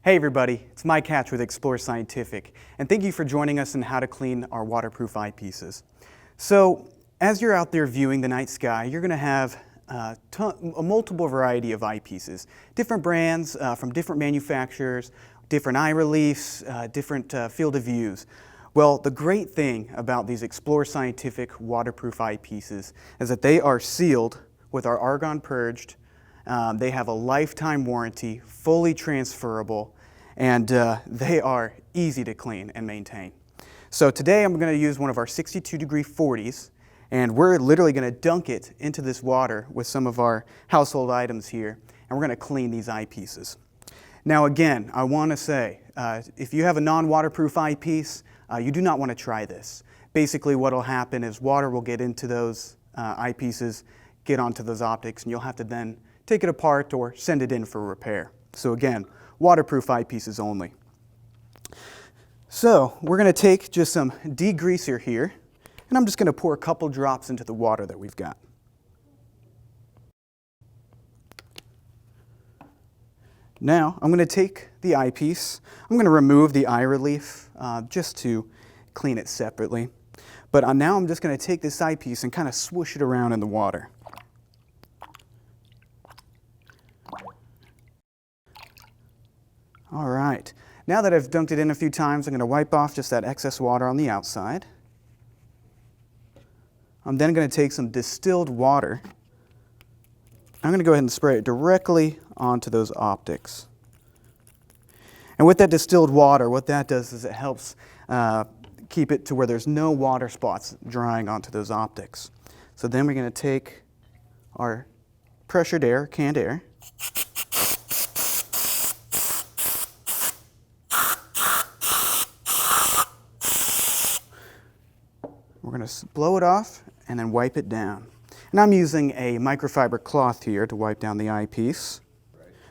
Hey everybody, it's Mike Hatch with Explore Scientific, and thank you for joining us in how to clean our waterproof eyepieces. So, as you're out there viewing the night sky, you're going to have a multiple variety of eyepieces, different brands from different manufacturers, different eye reliefs, different field of views. Well, the great thing about these Explore Scientific waterproof eyepieces is that they are sealed with our argon purged. They have a lifetime warranty, fully transferable, and they are easy to clean and maintain. So today I'm going to use one of our 62-degree 40s, and we're literally going to dunk it into this water with some of our household items here, and we're going to clean these eyepieces. Now again, I want to say, if you have a non-waterproof eyepiece, you do not want to try this. Basically what will happen is water will get into those eyepieces, get onto those optics, and you'll have to then take it apart or send it in for repair. So again, waterproof eyepieces only. So we're going to take just some degreaser here, and I'm just going to pour a couple drops into the water that we've got. Now I'm going to take the eyepiece. I'm going to remove the eye relief just to clean it separately. But now I'm just going to take this eyepiece and kind of swoosh it around in the water. All right, now that I've dunked it in a few times, I'm going to wipe off just that excess water on the outside. I'm then going to take some distilled water. I'm going to go ahead and spray it directly onto those optics. And with that distilled water, what that does is it helps keep it to where there's no water spots drying onto those optics. So then we're going to take our pressured air, canned air, we're going to blow it off and then wipe it down. And I'm using a microfiber cloth here to wipe down the eyepiece.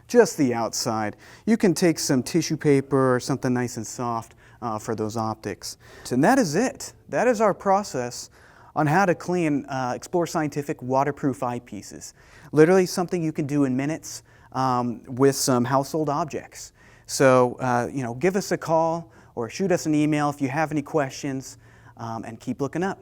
Just the outside. You can take some tissue paper or something nice and soft for those optics. And that is it. That is our process on how to clean Explore Scientific waterproof eyepieces. Literally something you can do in minutes with some household objects. So, give us a call or shoot us an email if you have any questions. And keep looking up.